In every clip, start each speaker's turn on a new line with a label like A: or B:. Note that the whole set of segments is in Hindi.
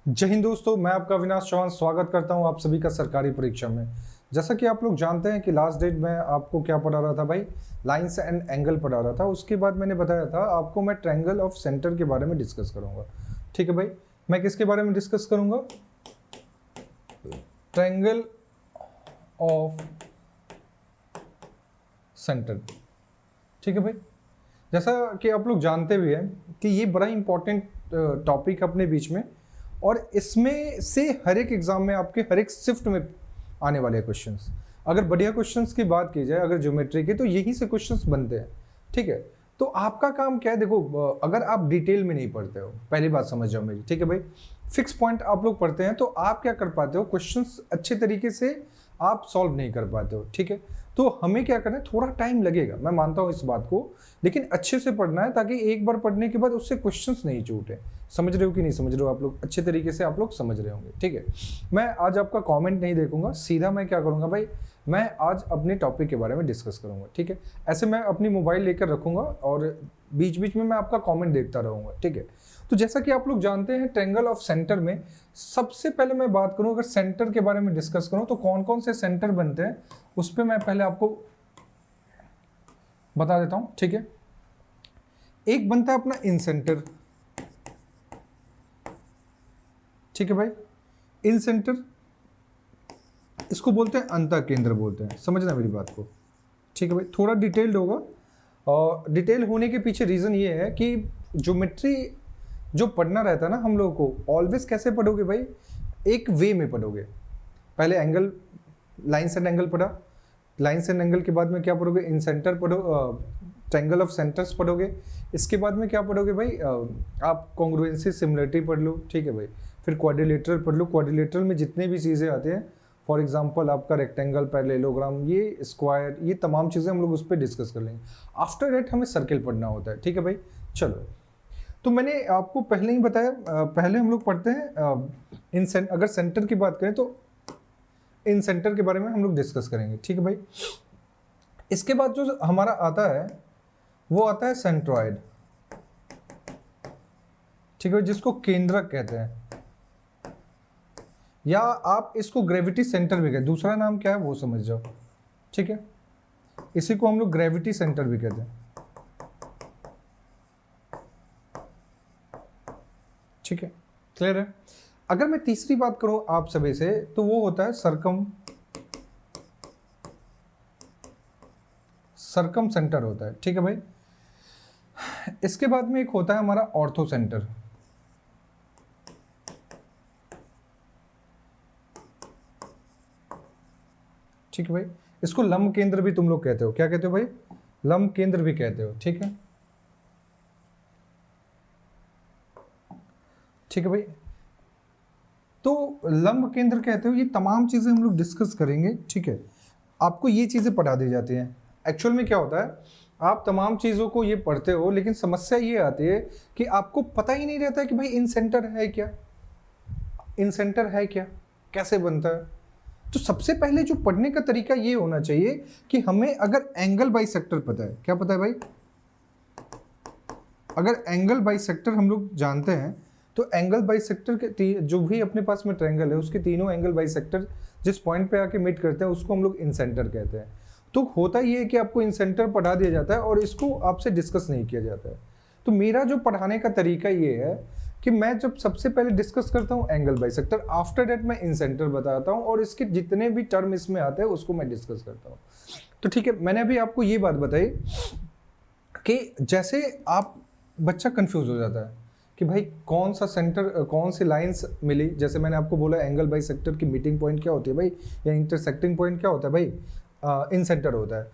A: जय हिंद दोस्तों, मैं आपका अविनाश चौहान स्वागत करता हूं आप सभी का सरकारी परीक्षा में। जैसा कि आप लोग जानते हैं कि लास्ट डेट में आपको क्या पढ़ा रहा था भाई, लाइंस एंड एंगल पढ़ा रहा था। उसके बाद मैंने बताया था आपको मैं ट्रायंगल ऑफ सेंटर के बारे में डिस्कस करूंगा। ठीक है भाई, मैं किसके बारे में डिस्कस करूंगा? Triangle of centre. ठीक है भाई, जैसा कि आप लोग जानते भी हैं कि ये बड़ा इंपॉर्टेंट टॉपिक अपने बीच में, और इसमें से हर एक एग्जाम में आपके हर एक शिफ्ट में आने वाले क्वेश्चंस। अगर बढ़िया क्वेश्चंस की बात की जाए, अगर ज्योमेट्री की, तो यही से क्वेश्चंस बनते हैं। ठीक है, तो आपका काम क्या है? देखो, अगर आप डिटेल में नहीं पढ़ते हो, पहली बात समझ जाओ मेरी। ठीक है भाई, फिक्स पॉइंट आप लोग पढ़ते हैं तो आप क्या कर पाते हो, क्वेश्चंस अच्छे तरीके से आप सॉल्व नहीं कर पाते हो। ठीक है, तो हमें क्या करना है, थोड़ा टाइम लगेगा, मैं मानता हूँ इस बात को, लेकिन अच्छे से पढ़ना है ताकि एक बार पढ़ने के बाद उससे क्वेश्चंस नहीं छूटे। समझ रहे हो कि नहीं समझ रहे हो? आप लोग अच्छे तरीके से आप लोग समझ रहे होंगे। ठीक है, मैं आज आपका कमेंट नहीं देखूंगा, सीधा मैं क्या करूंगा भाई, मैं आज अपने टॉपिक के बारे में डिस्कस करूंगा। ठीक है, ऐसे मैं अपनी मोबाइल लेकर रखूंगा और बीच बीच में मैं आपका कमेंट देखता रहूंगा। ठीक है, तो जैसा कि आप लोग जानते हैं ट्रायंगल ऑफ सेंटर में सबसे पहले मैं बात करूं, अगर सेंटर के बारे में डिस्कस करूं तो कौन कौन से सेंटर बनते हैं उस पर मैं पहले आपको बता देता हूं। ठीक है, एक बनता है अपना इन सेंटर। ठीक है भाई, इन सेंटर इसको बोलते हैं अंतः केंद्र बोलते हैं, समझना मेरी बात को। ठीक है भाई, थोड़ा डिटेल्ड होगा, और डिटेल होने के पीछे रीज़न ये है कि ज्योमेट्री जो पढ़ना रहता है ना हम लोगों को, ऑलवेज कैसे पढ़ोगे भाई, एक वे में पढ़ोगे। पहले एंगल, लाइन्स एंड एंगल पढ़ा, लाइन्स एंड एंगल के बाद में क्या पढ़ोगे, इन सेंटर पढ़ो, ट्रायंगल ऑफ सेंटर्स पढ़ोगे। इसके बाद में क्या पढ़ोगे भाई, आप कॉन्ग्रुएंसी सिमिलरिटी पढ़ लो। ठीक है भाई, फिर क्वाड्रिलेटरल पढ़ लो। क्वाड्रिलेटरल में जितने भी चीज़ें आते हैं, फॉर एग्जांपल आपका रेक्टेंगल, पैरेललोग्राम, ये स्क्वायर, ये तमाम चीज़ें हम लोग उस पर डिस्कस कर लेंगे। आफ्टर दैट हमें सर्किल पढ़ना होता है। ठीक है भाई, चलो, तो मैंने आपको पहले ही बताया, पहले हम लोग पढ़ते हैं अगर सेंटर की बात करें तो इन सेंटर के बारे में हम लोग डिस्कस करेंगे। ठीक है भाई, इसके बाद जो हमारा आता है वो आता है सेंट्रॉयड। ठीक है, जिसको केंद्रक कहते हैं, या आप इसको ग्रेविटी सेंटर भी कहते हैं। दूसरा नाम क्या है वो समझ जाओ। ठीक है, इसी को हम लोग ग्रेविटी सेंटर भी कहते हैं। ठीक है, क्लियर है? अगर मैं तीसरी बात करूं आप सभी से, तो वो होता है सरकम सेंटर होता है। ठीक है भाई, इसके बाद में एक होता है हमारा ऑर्थो सेंटर। ठीक है भाई, इसको लंब केंद्र भी तुम लोग कहते हो। क्या कहते हो भाई? लंब केंद्र भी कहते हो। ठीक है, ठीक है भाई, तो लंब केंद्र कहते हो, ये तमाम चीजें हम लोग डिस्कस करेंगे। ठीक है, आपको ये चीजें पढ़ा दी जाती हैं। एक्चुअल में क्या होता है, आप तमाम चीजों को ये पढ़ते हो, लेकिन समस्या ये आती है कि आपको पता ही नहीं रहता है कि भाई इन सेंटर है क्या, इन सेंटर है क्या, कैसे बनता है। तो सबसे पहले जो पढ़ने का तरीका ये होना चाहिए कि हमें अगर एंगल बाइसेक्टर पता है, क्या पता है भाई, अगर एंगल बाइसेक्टर हम लोग जानते हैं तो एंगल बाइसेक्टर के जो भी अपने पास में ट्रायंगल है उसके तीनों एंगल बाइसेक्टर जिस पॉइंट पे आके मीट करते हैं उसको हम लोग इन सेंटर कहते हैं। तो होता ये है कि आपको इन सेंटर पढ़ा दिया जाता है और इसको आपसे डिस्कस नहीं किया जाता है। तो मेरा जो पढ़ाने का तरीका ये है कि मैं जब सबसे पहले डिस्कस करता हूँ एंगल बाइसेक्टर, आफ्टर डेट मैं इन सेंटर बताता हूँ और इसके जितने भी टर्म इसमें आते हैं उसको मैं डिस्कस करता हूँ। तो ठीक है, मैंने अभी आपको ये बात बताई कि जैसे आप बच्चा कंफ्यूज हो जाता है कि भाई कौन सा सेंटर, कौन सी लाइंस मिली। जैसे मैंने आपको बोला एंगल बाइसेक्टर की मीटिंग पॉइंट क्या होती है भाई, या इंटरसेक्टिंग पॉइंट क्या होता है भाई, इन सेंटर होता है।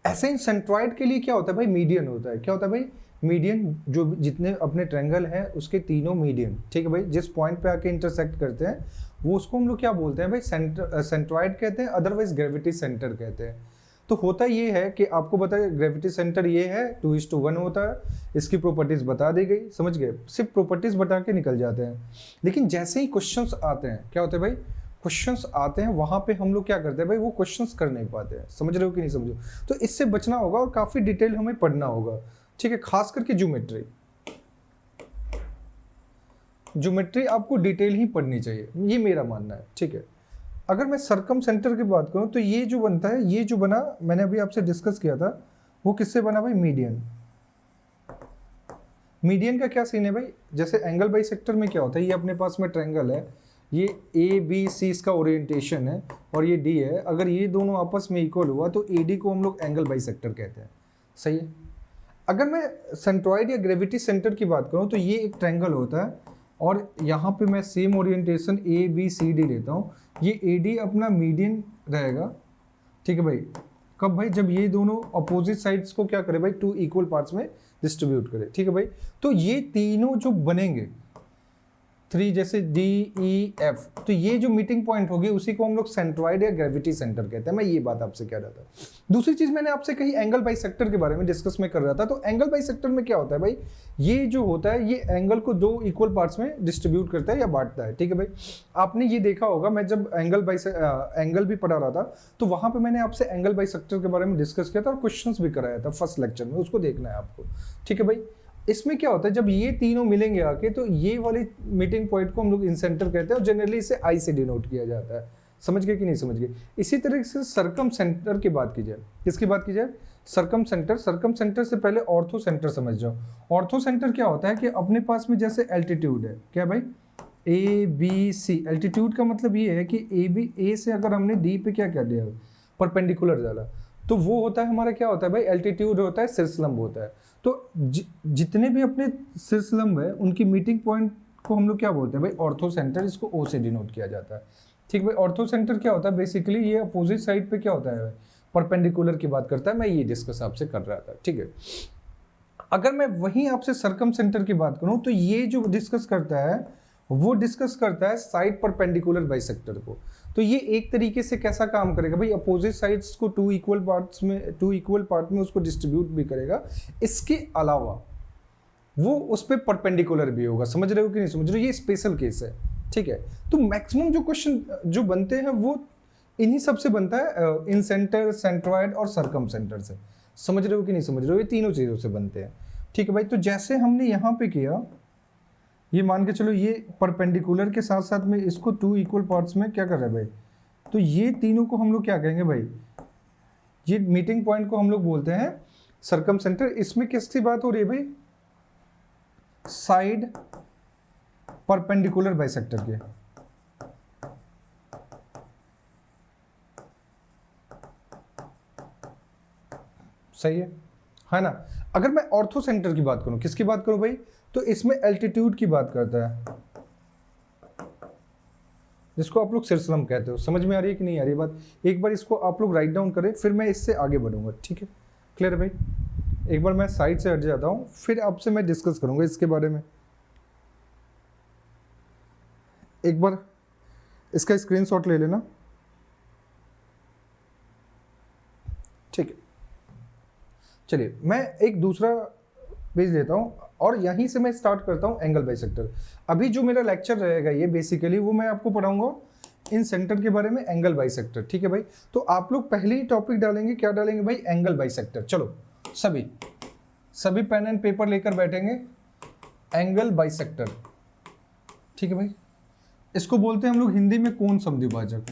A: ऐसे ही सेंट्रॉइड के लिए क्या होता है भाई, मीडियन होता है। क्या होता है भाई, मीडियन, जो जितने अपने ट्रायंगल हैं उसके तीनों मीडियन। ठीक है भाई, जिस पॉइंट पे आके इंटरसेक्ट करते हैं वो उसको हम लोग क्या बोलते हैं भाई, सेंट्रॉइड कहते हैं, अदरवाइज ग्रेविटी सेंटर कहते हैं। तो होता ये है कि आपको बताया ग्रेविटी सेंटर ये है, 2:1 होता है, इसकी प्रॉपर्टीज बता दी गई, समझ गए, सिर्फ प्रॉपर्टीज बता के निकल जाते हैं। लेकिन जैसे ही क्वेश्चंस आते हैं, क्या होते हैं भाई, क्वेश्चंस आते हैं, वहां पे हम लोग क्या करते हैं भाई, वो क्वेश्चंस कर नहीं पाते हैं। समझ रहे हो कि नहीं समझो? तो इससे बचना होगा और काफी डिटेल हमें पढ़ना होगा। ठीक है, खास करके ज्योमेट्री, ज्योमेट्री आपको डिटेल ही पढ़नी चाहिए, ये मेरा मानना है, ठीक है। अगर मैं सरकम सेंटर की बात करूँ तो ये जो बनता है, ये जो बना मैंने अभी आपसे डिस्कस किया था, वो किससे बना भाई? मीडियन। मीडियन का क्या सीन है भाई? जैसे एंगल बाई सेक्टर में क्या होता है, ये अपने पास में ट्रायंगल है, ये ए बी सी इसका ओरिएंटेशन है और ये डी है। अगर ये दोनों आपस में इक्वल हुआ तो ए डी को हम लोग एंगल बाई सेक्टर कहते हैं, सही है। अगर मैं सेंट्रॉइड या ग्रेविटी सेंटर की बात करूँ तो ये एक ट्रायंगल होता है और यहाँ पे मैं same orientation A B C D लेता हूँ। ये ए डी अपना मीडियन रहेगा, ठीक है भाई। कब भाई? जब ये दोनों अपोजिट साइड्स को क्या करे भाई? टू इक्वल पार्ट्स में डिस्ट्रीब्यूट करे, ठीक है भाई। तो ये तीनों जो बनेंगे, 3 जैसे डी ई एफ, तो ये जो मीटिंग पॉइंट होगी उसी को हम लोग सेंट्रॉइड या ग्रेविटी सेंटर कहते हैं। मैं ये बात आपसे कह रहा था। दूसरी चीज मैंने आपसे कही एंगल बाई सेक्टर के बारे में डिस्कस में कर रहा था। तो एंगल बाई सेक्टर में क्या होता है भाई? ये जो होता है ये एंगल को 2 इक्वल पार्ट्स में डिस्ट्रीब्यूट करता है या बांटता है, ठीक है भाई। आपने ये देखा होगा, मैं जब एंगल भी पढ़ा रहा था तो वहां पे मैंने आपसे एंगल बाई सेक्टर के बारे में डिस्कस किया था और क्वेश्चंस भी कराया था फर्स्ट लेक्चर में, उसको देखना है आपको, ठीक है भाई। इसमें क्या होता है, जब ये तीनों मिलेंगे आके तो ये वाली मीटिंग पॉइंट को हम लोग इंसेंटर कहते हैं और जनरली इसे आई से डिनोट किया जाता है। समझ गए कि नहीं समझ गए? इसी तरह से सर्कम सेंटर की बात की जाए, किसकी बात की जाए? Circum centre. सर्कम सेंटर से पहले ऑर्थो सेंटर समझ जाओ। ऑर्थो सेंटर क्या होता है कि अपने पास में जैसे एल्टीट्यूड है, क्या भाई? ए बी सी। एल्टीट्यूड का मतलब ये है कि ए से अगर हमने डी पे क्या कर दिया, परपेंडिकुलर डाला, तो वो होता है हमारा क्या होता है भाई? एल्टीट्यूड होता है, शीर्षलंब होता है। तो जितने भी अपने शीर्षलंब है उनकी मीटिंग पॉइंट को हम लोग क्या बोलते हैं भाई? Ortho centre. इसको ओ से डिनोट किया जाता है, ठीक भाई। ऑर्थो सेंटर क्या होता है? बेसिकली ये अपोजिट साइड पे क्या होता है? परपेंडिकुलर की बात करता है। मैं ये डिस्कस आपसे कर रहा था, ठीक है। अगर मैं वहीं आपसे सर्कम सेंटर की बात करूं तो ये जो डिस्कस करता है वो डिस्कस करता है साइड परपेंडिकुलर बाइसेक्टर को। तो ये एक तरीके से कैसा काम करेगा भाई? अपोजिट साइड्स को 2 इक्वल पार्ट में उसको डिस्ट्रीब्यूट भी करेगा। इसके अलावा वो उस पर परपेंडिकुलर भी होगा। समझ रहे हो कि नहीं समझ रहे हो? ये स्पेशल केस है, ठीक है। तो मैक्सिमम जो क्वेश्चन जो बनते हैं वो इन्हीं सब से बनता है, इन सेंटर, सेंट्रॉइड और सर्कम सेंटर से। समझ रहे हो कि नहीं समझ रहे हो? ये तीनों चीज़ों से बनते हैं, ठीक है भाई। तो जैसे हमने यहाँ पे किया, ये मान के चलो ये परपेंडिकुलर के साथ साथ में इसको 2 इक्वल पार्ट्स में क्या कर रहा है भाई? तो ये तीनों को हम लोग क्या कहेंगे भाई? ये मीटिंग पॉइंट को हम लोग बोलते हैं सर्कम सेंटर। इसमें किसकी बात हो रही है भाई? साइड परपेंडिकुलर बाइसेक्टर के। सही है ना? अगर मैं ऑर्थो सेंटर की बात करूं, किसकी बात करूं भाई? तो इसमें एल्टीट्यूड की बात करता है, जिसको आप लोग शीर्षलंब कहते हो। समझ में आ रही है कि नहीं आ रही बात? एक बार इसको आप लोग राइट डाउन करें, फिर मैं इससे आगे बढ़ूंगा, ठीक है? क्लियर है भाई? एक बार मैं साइड से हट जाता हूं, फिर आपसे मैं डिस्कस करूंगा इसके बारे में। एक बार इसका स्क्रीनशॉट ले लेना, ठीक है। चलिए मैं एक दूसरा पेज लेता हूँ और यहीं से मैं स्टार्ट करता हूँ एंगल बाइसेक्टर। अभी जो मेरा लेक्चर रहेगा ये बेसिकली वो मैं आपको पढ़ाऊंगा इन सेंटर के बारे में, एंगल बाइसेक्टर, ठीक है भाई। तो आप लोग पहले ही टॉपिक डालेंगे, क्या डालेंगे भाई? Angle bisector. चलो सभी पेन एंड पेपर लेकर बैठेंगे, एंगल बाइसेक्टर, ठीक है भाई। इसको बोलते हैं हम लोग हिंदी में कोण समद्विभाजक,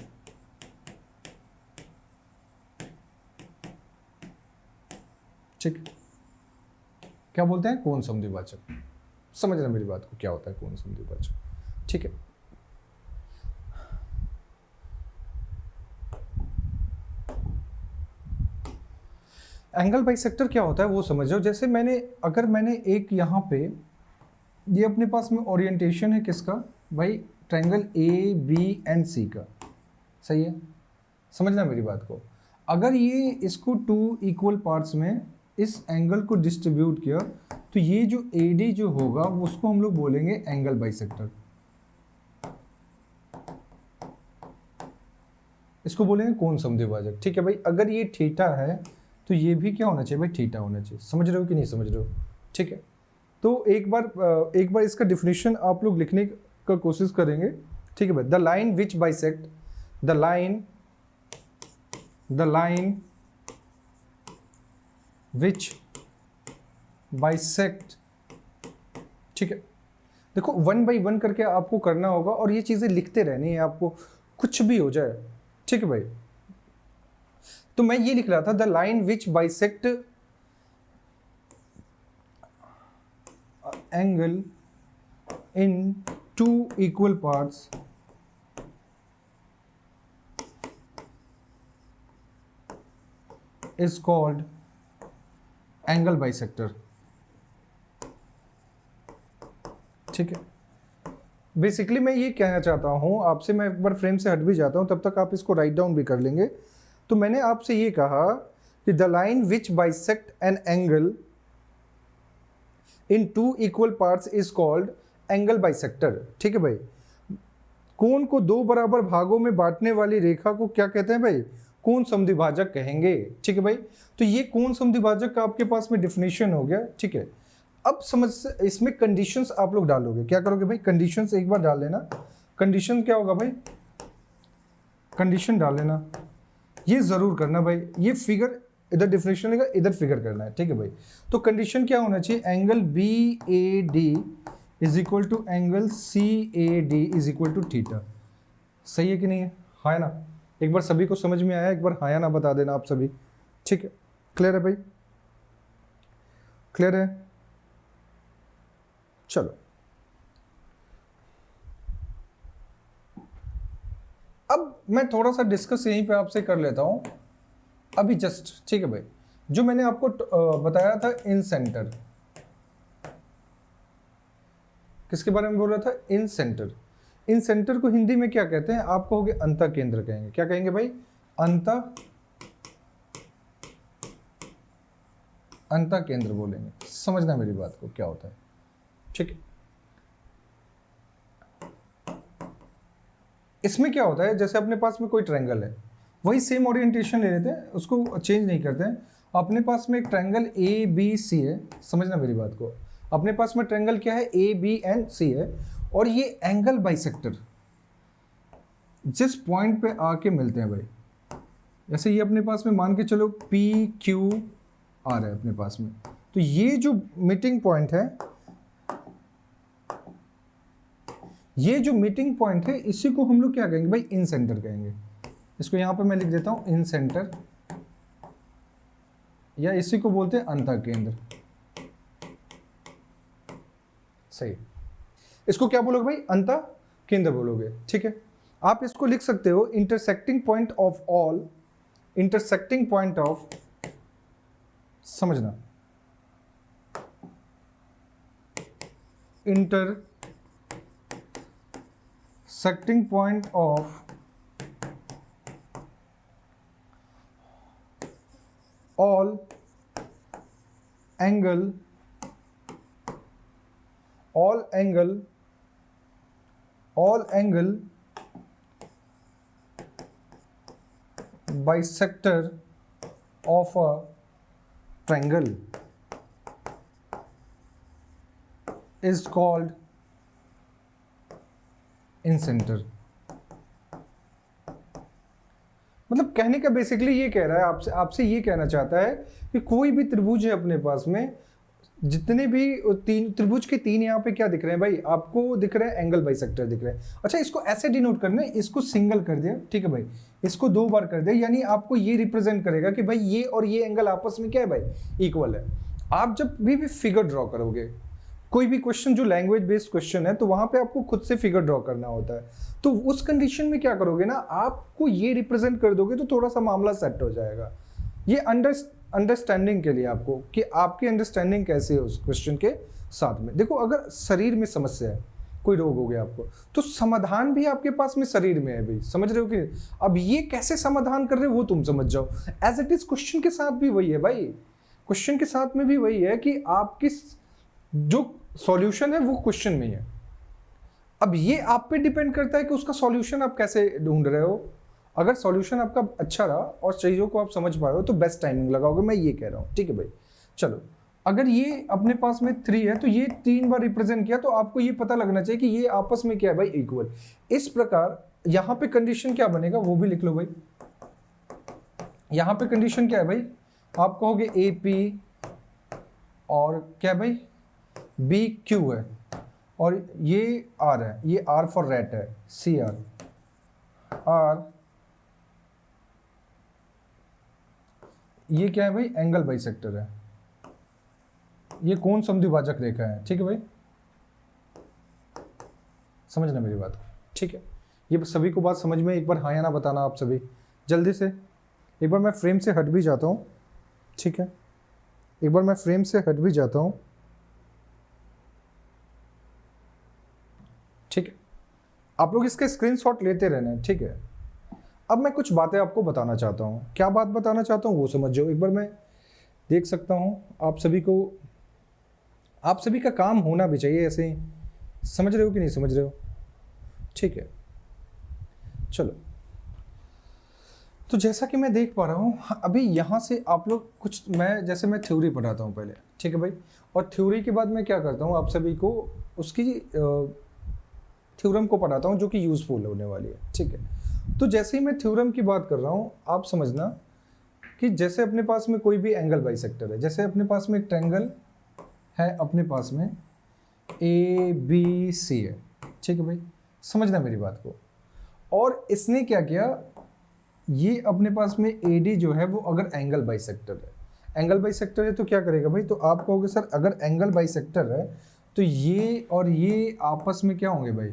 A: ठीक। क्या बोलते हैं? कोण समद्विभाजक। समझना मेरी बात को, क्या होता है कोण समद्विभाजक, ठीक है। एंगल बाइसेक्टर क्या होता है वो समझ जाओ। जैसे अगर मैंने एक यहाँ पे ये अपने पास में ओरिएंटेशन है किसका भाई? ट्रायंगल ए बी एंड सी का, सही है। समझना मेरी बात को। अगर ये इसको 2 इक्वल पार्ट्स में इस एंगल को डिस्ट्रीब्यूट किया तो ये जो AD जो होगा उसको हम लोग बोलेंगे एंगल बाइसेक्टर। इसको बोलेंगे कोण समद्विभाजक, ठीक है भाई। अगर ये थीटा है तो ये भी क्या होना चाहिए भाई? थीटा होना चाहिए। समझ रहे हो कि नहीं समझ रहे हो? ठीक है। तो एक बार इसका डिफिनीशन आप लोग लिखने का कोशिश करेंगे, ठीक है भाई। The line which bisect the line which bisect, ठीक है। देखो 1 by 1 करके आपको करना होगा और ये चीज़ें लिखते रहनी है आपको, कुछ भी हो जाए, ठीक है भाई। तो मैं ये लिख रहा था, the line which bisect angle in 2 equal parts is called angle bisector। ठीक है, बेसिकली मैं ये कहना चाहता हूँ आपसे, मैं एक बार फ्रेम से हट भी जाता हूँ, तब तक आप इसको राइट डाउन भी कर लेंगे। तो मैंने आपसे ये कहा कि the line which bisect an angle in 2 equal parts is called angle bisector. ठीक है भाई, कोण को 2 बराबर भागों में बांटने वाली रेखा को क्या कहते हैं भाई? कोण समद्विभाजक कहेंगे। ठीक है भाई, तो ये कोण समद्विभाजक का आपके पास में डिफिनेशन हो गया। ठीक है, अब समझ, इसमें कंडीशंस आप लोग डालोगे, क्या करोगे भाई? कंडीशंस एक बार डाल लेना। कंडीशन क्या होगा भाई? कंडीशन डाल लेना, ये जरूर करना भाई। ये फिगर इधर डिफिनेशन लेगा, इधर फिगर करना है। ठीक है भाई, तो कंडीशन क्या होना चाहिए? Angle B A D is equal to angle C A D is equal to theta. सही है कि नहीं है? हाँ है ना? एक बार सभी को समझ में आया? एक बार हाँ या ना बता देना आप सभी। ठीक है, क्लियर है भाई? क्लियर है? चलो, अब मैं थोड़ा सा डिस्कस यहीं पे आपसे कर लेता हूं अभी जस्ट। ठीक है भाई, जो मैंने आपको बताया था इन सेंटर, किसके बारे में बोल रहा था? इन सेंटर। इन सेंटर को हिंदी में क्या कहते हैं? आप कहोगे अंतः केंद्र कहेंगे। क्या कहेंगे भाई? अंतः केंद्र बोलेंगे। समझना मेरी बात को क्या होता है। ठीक है, इसमें क्या होता है, जैसे अपने पास में कोई ट्रायंगल है, वही सेम ओरिएंटेशन ले लेते हैं, उसको चेंज नहीं करते हैं। अपने पास में एक ट्रायंगल ए बी सी है, समझना मेरी बात को। अपने पास में ट्रायंगल क्या है? ए बी एंड सी है, और ये एंगल बाइसेक्टर जिस पॉइंट पे आके मिलते हैं भाई, जैसे ये अपने पास में मान के चलो पी क्यू आर है अपने पास में, तो ये जो मीटिंग पॉइंट है, ये जो मीटिंग पॉइंट है, इसी को हम लोग क्या कहेंगे भाई? इन सेंटर कहेंगे। इसको यहां पे मैं लिख देता हूं इन सेंटर, या इसी को बोलते हैं अंतः केंद्र। सही, इसको क्या बोलोगे भाई? अंतः केंद्र बोलोगे। ठीक है, आप इसको लिख सकते हो intersecting point of all, intersecting point of, समझना, intersecting point of all angle bisector of a triangle is called incenter। मतलब कहने का बेसिकली ये कह रहा है आपसे ये कहना चाहता है कि कोई भी त्रिभुज है अपने पास में, जितने भी तीन त्रिभुज के तीन यहाँ पे क्या दिख रहे हैं भाई? आपको दिख रहे हैं एंगल बाइसेक्टर दिख रहे हैं। अच्छा, इसको ऐसे डिनोट करना है, इसको सिंगल कर दिया, ठीक है भाई, इसको 2 बार कर दिया, यानी आपको ये रिप्रेजेंट करेगा कि भाई ये और ये एंगल आपस में क्या है भाई? इक्वल है। आप जब भी फिगर ड्रॉ करोगे, कोई भी क्वेश्चन जो लैंग्वेज बेस्ड क्वेश्चन है, तो वहां पे आपको खुद से फिगर ड्रॉ करना होता है। तो उस कंडीशन में क्या करोगे ना, आपको ये रिप्रेजेंट कर दोगे तो थोड़ा सा मामला सेट हो जाएगा। ये अंडरस्टैंडिंग के लिए आपको, कि आपकी अंडरस्टैंडिंग कैसे है उस क्वेश्चन के साथ में। देखो, अगर शरीर में समस्या है, कोई रोग हो गया आपको, तो समाधान भी आपके पास में शरीर में है भाई, समझ रहे हो कि? अब ये कैसे समाधान कर रहे हो वो तुम समझ जाओ। एज इट इज क्वेश्चन के साथ भी वही है भाई, क्वेश्चन के साथ में भी वही है कि आपकी जो सॉल्यूशन है वो क्वेश्चन में ही है। अब ये आप पे डिपेंड करता है कि उसका सॉल्यूशन आप कैसे ढूंढ रहे हो। अगर सॉल्यूशन आपका अच्छा रहा और चीज़ों को आप समझ पाए हो तो बेस्ट टाइमिंग लगाओगे, मैं ये कह रहा हूँ। ठीक है भाई, चलो, अगर ये अपने पास में 3 है तो ये 3 बार रिप्रेजेंट किया, तो आपको ये पता लगना चाहिए कि ये आपस में क्या है भाई? इक्वल। इस प्रकार यहाँ पे कंडीशन क्या बनेगा वो भी लिख लो भाई। यहाँ पे कंडीशन क्या है भाई? आप कहोगे ए पी और क्या भाई? बी क्यू है, और ये R है, ये R फॉर रैट है, CR, R ये क्या है भाई, एंगल बाइसेक्टर है, ये कौन समद्विभाजक रेखा है, ठीक है भाई, समझना मेरी बात को, ठीक है। ये सभी को बात समझ में, एक बार हाँ या ना बताना आप सभी जल्दी से। एक बार मैं फ्रेम से हट भी जाता हूँ, ठीक है, एक बार मैं फ्रेम से हट भी जाता हूँ, ठीक है। आप लोग इसका स्क्रीनशॉट लेते रहना, ठीक है। अब मैं कुछ बातें आपको बताना चाहता हूँ, क्या बात बताना चाहता हूँ वो समझ जाओ। एक बार मैं देख सकता हूँ आप सभी को, आप सभी का काम होना भी चाहिए ऐसे ही, समझ रहे हो कि नहीं समझ रहे हो, ठीक है। चलो, तो जैसा कि मैं देख पा रहा हूँ अभी यहाँ से आप लोग कुछ, मैं थ्योरी पढ़ाता हूँ पहले, ठीक है भाई, और थ्योरी के बाद मैं क्या करता हूँ, आप सभी को उसकी थ्योरम को पढ़ाता हूँ जो कि यूजफुल होने वाली है, ठीक है। तो जैसे ही मैं थ्योरम की बात कर रहा हूँ, आप समझना कि जैसे अपने पास में कोई भी एंगल बाइसेक्टर है, जैसे अपने पास में एक ट्रायंगल है, अपने पास में ABC है, ठीक है भाई, समझना मेरी बात को। और इसने क्या किया, ये अपने पास में AD जो है वो अगर एंगल बाइसेक्टर है, एंगल बाइसेक्टर है तो क्या करेगा भाई, तो आप कहोगे सर अगर एंगल बाइसेक्टर है तो ये और ये आपस में क्या होंगे भाई,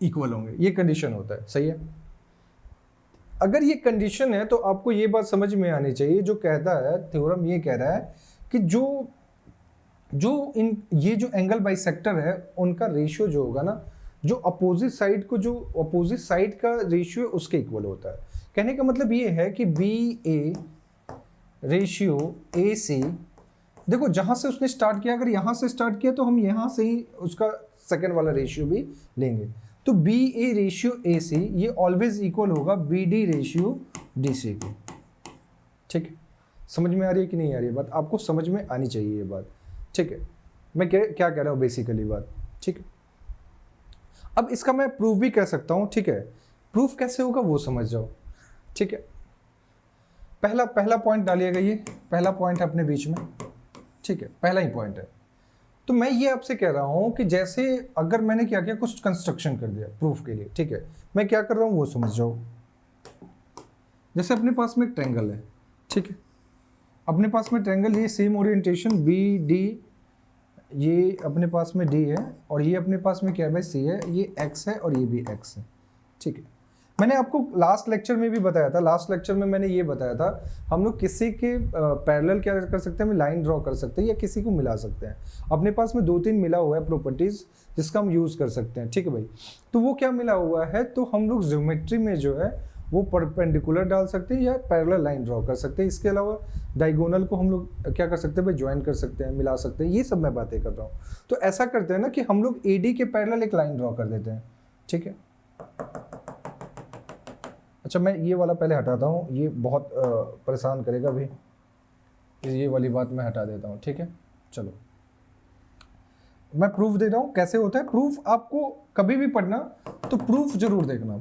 A: इक्वल होंगे, ये कंडीशन होता है, सही है। अगर ये कंडीशन है तो आपको ये बात समझ में आनी चाहिए, जो कहता है थ्योरम ये कह रहा है कि ये जो एंगल बाइसेक्टर है उनका रेशियो जो होगा ना, जो अपोजिट साइड का रेशियो उसके इक्वल होता है। कहने का मतलब ये है कि BA रेशियो AC, देखो जहां से उसने स्टार्ट किया, अगर यहां से स्टार्ट किया तो हम यहां से ही उसका सेकंड वाला रेशियो भी लेंगे, तो BA रेशियो AC ये ऑलवेज इक्वल होगा BD रेशियो DC के, ठीक है। समझ में आ रही है कि नहीं आ रही है बात, आपको समझ में आनी चाहिए ये बात, ठीक है। मैं क्या कह रहा हूँ बेसिकली बात, ठीक है। अब इसका मैं प्रूफ भी कर सकता हूँ, ठीक है, प्रूफ कैसे होगा वो समझ जाओ, ठीक है। पहला पॉइंट डालिएगा, ये पहला पॉइंट है अपने बीच में, ठीक है, पहला ही पॉइंट है। तो मैं ये आपसे कह रहा हूँ कि जैसे अगर मैंने क्या किया, कुछ कंस्ट्रक्शन कर दिया प्रूफ के लिए, ठीक है, मैं क्या कर रहा हूँ वो समझ जाओ। जैसे अपने पास में एक ट्रायंगल है, ठीक है, अपने पास में ट्रायंगल, ये सेम ओरिएंटेशन BD, ये अपने पास में D है, और ये अपने पास में क्या है भाई, C है, ये X है और ये भी X है, ठीक है। मैंने आपको लास्ट लेक्चर में भी बताया था, लास्ट लेक्चर में मैंने ये बताया था, हम लोग किसी के पैरेलल क्या कर सकते हैं, हम लाइन ड्रॉ कर सकते हैं या किसी को मिला सकते हैं। अपने पास में 2-3 मिला हुआ है प्रॉपर्टीज जिसका हम यूज़ कर सकते हैं, ठीक है भाई। तो वो क्या मिला हुआ है, तो हम लोग ज्योमेट्री में जो है वो परपेंडिकुलर डाल सकते हैं या पैरेलल लाइन ड्रॉ कर सकते हैं। इसके अलावा डायगोनल को हम लोग क्या कर सकते हैं भाई, ज्वाइन कर सकते हैं, मिला सकते हैं, ये सब मैं बातें कर रहा हूँ। तो ऐसा करते हैं ना कि हम लोग AD के पैरेलल एक लाइन ड्रॉ कर देते हैं, ठीक है। अच्छा, मैं ये वाला पहले हटाता हूँ, ये बहुत परेशान करेगा भाई, ये वाली बात मैं हटा देता हूँ, ठीक है। चलो, मैं प्रूफ दे रहा हूँ कैसे होता है। प्रूफ आपको कभी भी पढ़ना तो प्रूफ जरूर देखना।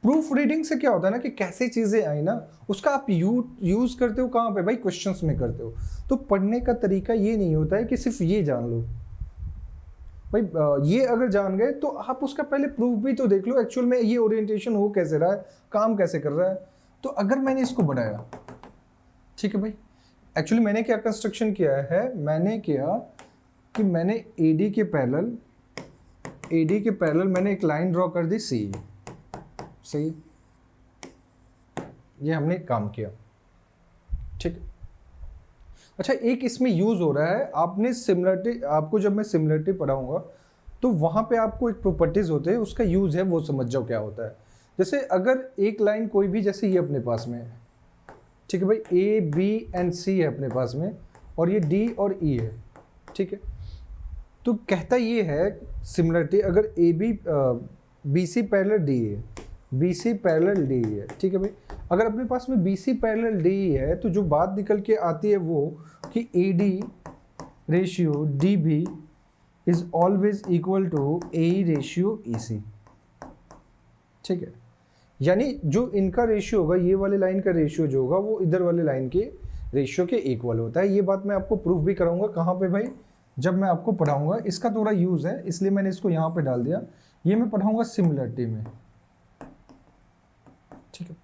A: प्रूफ रीडिंग से क्या होता है ना कि कैसे चीज़ें आई ना, उसका आप यूज़ करते हो कहाँ पे भाई, क्वेश्चंस में करते हो। तो पढ़ने का तरीका ये नहीं होता है कि सिर्फ ये जान लो भाई, ये अगर जान गए तो आप उसका पहले प्रूफ भी तो देख लो, एक्चुअल में ये ओरिएंटेशन हो कैसे रहा है, काम कैसे कर रहा है। तो अगर मैंने इसको बढ़ाया, ठीक है भाई, एक्चुअली मैंने क्या कंस्ट्रक्शन किया है, मैंने किया कि मैंने AD के पैरेलल मैंने एक लाइन ड्रॉ कर दी C, सही, ये हमने काम किया, ठीक है। अच्छा, एक इसमें यूज़ हो रहा है, आपने सिमिलरिटी, आपको जब मैं सिमिलरिटी पढ़ाऊंगा तो वहाँ पे आपको एक प्रॉपर्टीज़ होते हैं, उसका यूज़ है वो समझ जाओ क्या होता है। जैसे अगर एक लाइन कोई भी, जैसे ये अपने पास में है, ठीक है भाई, A B and C है अपने पास में, और ये D और E है, ठीक है। तो कहता ये है सिमिलरिटी, अगर BC पैरेलल D है, BC पैरेलल D है, ठीक है भाई। अगर अपने पास में BC पैरेलल D है तो जो बात निकल के आती है वो कि AD ratio DB is always equal to AE ratio EC, ठीक है। यानी जो इनका रेशियो होगा, ये वाले लाइन का रेशियो जो होगा वो इधर वाले लाइन के रेशियो के इक्वल होता है। ये बात मैं आपको प्रूफ भी कराऊंगा, कहाँ पे भाई, जब मैं आपको पढ़ाऊंगा, इसका थोड़ा यूज है इसलिए मैंने इसको यहाँ पे डाल दिया, ये मैं पढ़ाऊंगा सिमिलरिटी में, ठीक है।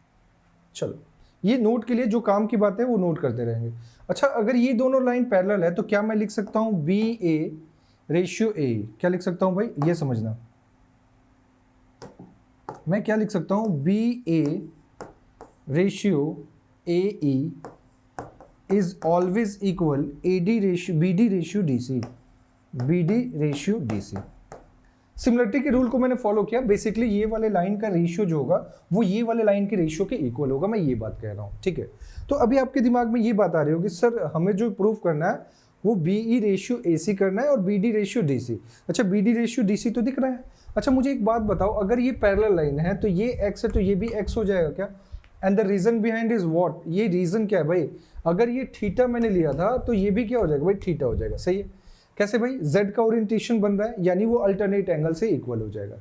A: चलो ये नोट के लिए जो काम की बात है वो नोट करते रहेंगे। अच्छा, अगर ये दोनों लाइन पैरेलल है तो क्या मैं लिख सकता हूं बी ए रेशियो ए, क्या लिख सकता हूं भाई, ये समझना, मैं क्या लिख सकता हूं, B A ratio A E is always equal A D ratio B D ratio D C, B D ratio D C. Similarity के रूल को मैंने फॉलो किया, बेसिकली ये वाले लाइन का रेशियो जो होगा वो ये वाले लाइन के रेशियो के इक्वल होगा, मैं ये बात कह रहा हूँ, ठीक है। तो अभी आपके दिमाग में ये बात आ रही होगी सर हमें जो प्रूव करना है वो बी ई रेशियो ए सी करना है और B D ratio D C. अच्छा, B D ratio D C तो दिख रहा है। अच्छा मुझे एक बात बताओ, अगर ये पैरेलल लाइन है तो ये एक्स है तो ये भी एक्स हो जाएगा क्या? And the reason behind is what, ये रीजन क्या है भाई, अगर ये थीटा मैंने लिया था तो ये भी क्या हो जाएगा भाई, थीटा हो जाएगा, सही है। कैसे भाई, z का ओरिएंटेशन बन रहा है यानी वो अल्टरनेट एंगल से इक्वल हो जाएगा।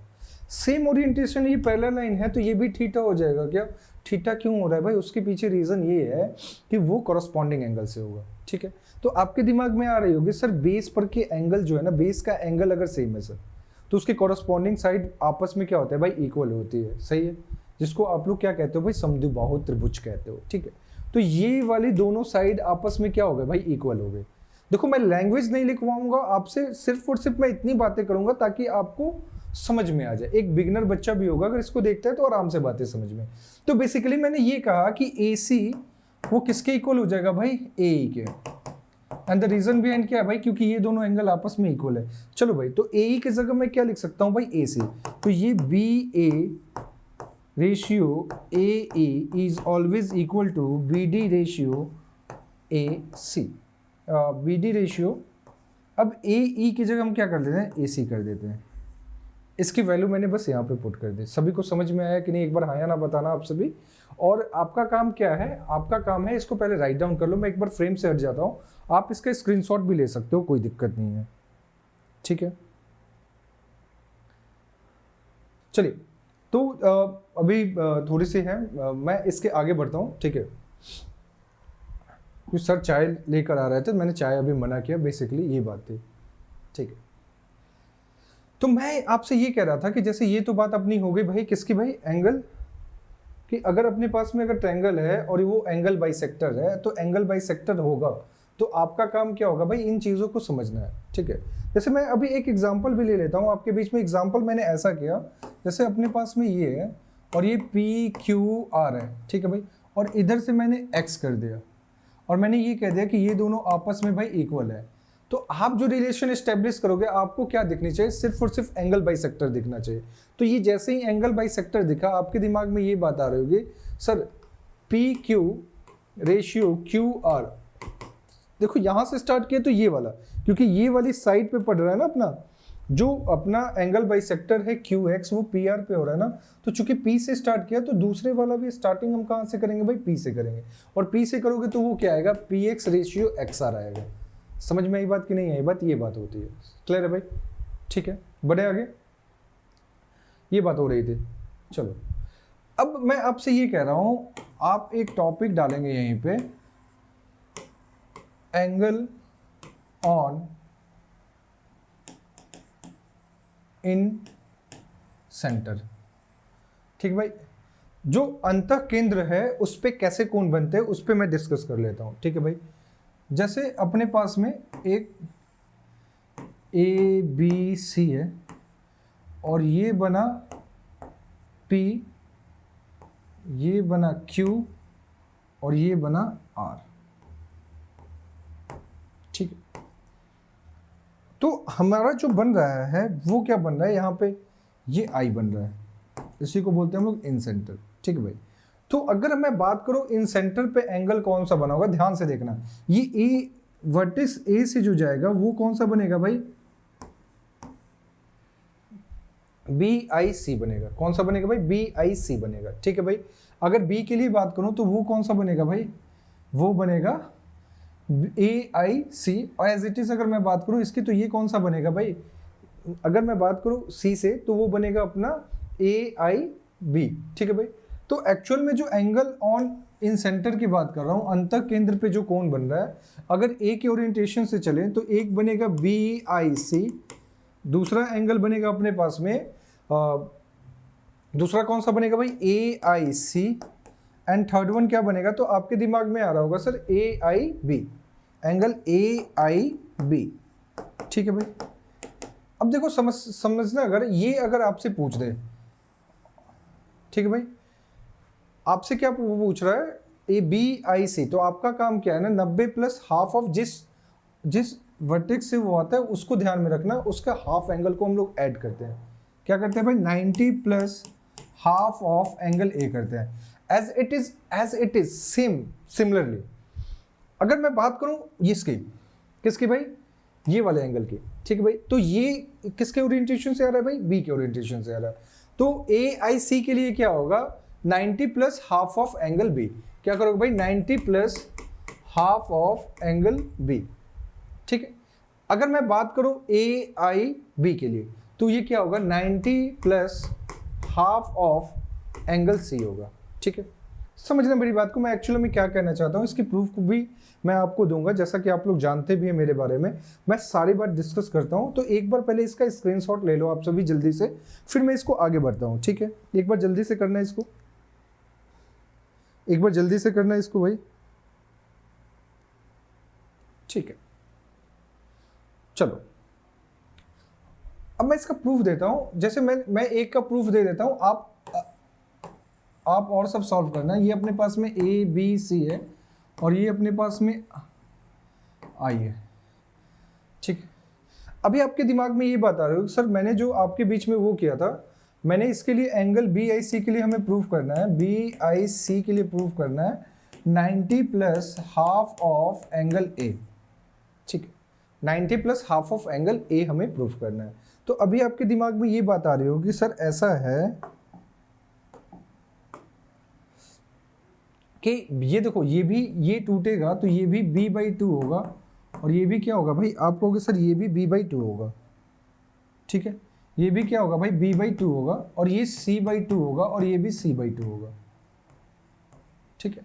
A: सेम ओरिएंटेशन ये पैरेलल लाइन है तो ये भी थीटा हो जाएगा क्या? थीटा क्यों हो रहा है भाई, उसके पीछे रीजन ये है कि वो कॉरस्पॉन्डिंग एंगल से होगा, ठीक है। तो आपके दिमाग में आ रही होगी सर बेस पर के एंगल जो है ना, बेस का एंगल अगर सेम है सर तो उसके कॉरस्पॉन्डिंग साइड आपस में क्या होता है भाई, इक्वल होती है, सही है, जिसको आप लोग क्या कहते हो भाई, समद्विबाहु त्रिभुज कहते हो, ठीक है। तो ये वाली दोनों साइड आपस में क्या हो गए भाई, इक्वल हो गए। देखो मैं लैंग्वेज नहीं लिखवाऊंगा आपसे, सिर्फ और सिर्फ मैं इतनी बातें करूंगा ताकि आपको समझ में आ जाए। एक बिगिनर बच्चा भी होगा अगर इसको देखता है तो आराम से बातें समझ में। तो बेसिकली मैंने ये कहा कि AC वो किसके इक्वल हो जाएगा भाई, AE के। एंड द रीजन बिहाइंड क्या है भाई, क्योंकि ये दोनों एंगल आपस में इक्वल है। चलो भाई, तो AE की जगह मैं क्या लिख सकता हूँ भाई, AC। तो ये BA ratio AE is always equal to BD ratio AC। BD ratio, अब AE की जगह हम क्या कर देते हैं, AC कर देते हैं। इसकी वैल्यू मैंने बस यहाँ पे पुट कर दी। सभी को समझ में आया कि नहीं, एक बार हाँ या ना बताना आप सभी। और आपका काम क्या है, आपका काम है इसको पहले राइट डाउन कर लो। मैं एक बार फ्रेम से हट जाता हूँ, आप इसका स्क्रीनशॉट भी ले सकते हो, कोई दिक्कत नहीं है, ठीक है। चलिए, तो अभी थोड़ी सी है, मैं इसके आगे बढ़ता हूँ, ठीक है। कुछ सर चाय लेकर आ रहे थे, मैंने चाय अभी मना किया, बेसिकली ये बात थी, ठीक है। तो मैं आपसे ये कह रहा था कि जैसे ये तो बात अपनी हो गई भाई किसकी भाई, एंगल कि अगर अपने पास में अगर ट्रायंगल है और वो एंगल बाइसेक्टर है तो एंगल बाइसेक्टर होगा, तो आपका काम क्या होगा भाई, इन चीज़ों को समझना है, ठीक है। जैसे मैं अभी एक एग्जांपल भी ले लेता हूँ आपके बीच में। एग्जांपल मैंने ऐसा किया, जैसे अपने पास में ये है और ये PQR है, ठीक है भाई, और इधर से मैंने X कर दिया और मैंने ये कह दिया कि ये दोनों आपस में भाई इक्वल है। तो आप जो रिलेशन एस्टेब्लिश करोगे आपको क्या दिखनी चाहिए, सिर्फ और सिर्फ एंगल बाइसेक्टर दिखना चाहिए। तो ये जैसे ही एंगल बाइसेक्टर दिखा, आपके दिमाग में ये बात आ रही होगी सर PQ रेशियो QR, देखो यहां से स्टार्ट किया तो ये वाला, क्योंकि ये वाली साइड पे पड़ रहा है ना अपना, जो अपना एंगल बाइसेक्टर है QX वो PR पे हो रहा है ना। तो चूंकि P से स्टार्ट किया तो दूसरे वाला भी स्टार्टिंग हम कहां से करेंगे भाई, P से करेंगे, और P से करोगे तो वो क्या आएगा, PX रेशियो XR आएगा। समझ में आई बात कि नहीं आई बात, ये बात होती है, क्लियर है भाई, ठीक है। बढ़े आगे, ये बात हो रही थी। चलो अब मैं आपसे ये कह रहा हूं, आप एक टॉपिक डालेंगे यहीं पे, एंगल ऑन इन सेंटर, ठीक भाई। जो अंतः केंद्र है उस पे कैसे कोण बनते हैं उस पे मैं डिस्कस कर लेता हूं, ठीक है भाई। जैसे अपने पास में एक ABC है और ये बना P, ये बना Q और ये बना R, ठीक है। तो हमारा जो बन रहा है वो क्या बन रहा है, यहाँ पे ये I बन रहा है, इसी को बोलते हैं हम लोग इन सेंटर, ठीक है भाई। तो अगर मैं बात करूं इन सेंटर पे एंगल कौन सा बना होगा, ध्यान से देखना, ये ए वर्टिस A से जो जाएगा वो कौन सा बनेगा भाई, BIC बनेगा। कौन सा बनेगा भाई, BIC बनेगा, ठीक है भाई। अगर B के लिए बात करूं तो वो कौन सा बनेगा भाई, वो बनेगा AIC। और एज इट इज अगर मैं बात करूं इसकी तो ये कौन सा बनेगा भाई, अगर मैं बात करूं C से तो वो बनेगा अपना AIB, ठीक है भाई। तो एक्चुअल में जो एंगल ऑन इन सेंटर की बात कर रहा हूँ, अंतः केंद्र पे जो कोण बन रहा है, अगर ए के ओरिएंटेशन से चलें तो एक बनेगा BIC, दूसरा एंगल बनेगा अपने पास में दूसरा कौन सा बनेगा भाई, AIC, एंड थर्ड वन क्या बनेगा, तो आपके दिमाग में आ रहा होगा सर AIB, एंगल AIB। ठीक है भाई, अब देखो समझना, अगर आपसे पूछ दे, ठीक है भाई, आपसे क्या पूछ रहा है, ABIC, तो आपका काम क्या है ना, 90 प्लस हाफ ऑफ जिस वर्टेक्स से वो आता है उसको ध्यान में रखना, उसका हाफ एंगल को हम लोग ऐड करते हैं। क्या करते हैं भाई, 90 plus half of angle A करते हैं। एज इट इज सिमिलरली अगर मैं बात करूं इसकी, किसकी भाई, ये वाले एंगल की, ठीक है भाई, तो ये किसके ओरिएंटेशन से आ रहा है भाई, B के ओरिएंटेशन से आ रहा है, तो AIC के लिए क्या होगा, 90 plus half of angle B। क्या करोगे भाई, 90 plus half of angle B। ठीक है, अगर मैं बात करूं AIB के लिए, तो ये क्या होगा, 90 plus half of angle C होगा। ठीक है, समझना मेरी बात को, मैं एक्चुअली में क्या कहना चाहता हूँ, इसकी प्रूफ को भी मैं आपको दूंगा, जैसा कि आप लोग जानते भी हैं मेरे बारे में, मैं सारी बात डिस्कस करता हूँ। तो एक बार पहले इसका स्क्रीनशॉट ले लो आप सभी जल्दी से, फिर मैं इसको आगे बढ़ता हूँ। ठीक है, एक बार जल्दी से करना है इसको, एक बार जल्दी से करना है इसको भाई। ठीक है, चलो अब मैं इसका प्रूफ देता हूं, जैसे मैं एक का प्रूफ दे देता हूं, आप और सब सॉल्व करना। ये अपने पास में ABC है और ये अपने पास में I है। ठीक है, अभी आपके दिमाग में ये बात आ रही हो, सर मैंने जो आपके बीच में वो किया था, मैंने इसके लिए एंगल BIC के लिए हमें प्रूफ करना है, BIC के लिए प्रूफ करना है 90 plus half of angle A। ठीक है, 90 plus half of angle A हमें प्रूफ करना है। तो अभी आपके दिमाग में ये बात आ रही होगी, सर ऐसा है कि ये देखो, ये टूटेगा तो ये भी B/2 होगा, और ये भी क्या होगा भाई, आप कहोगे सर ये भी B/2 होगा। ठीक है, ये भी क्या होगा भाई, B/2 होगा, और ये C/2 होगा, और ये भी C/2 होगा। ठीक है,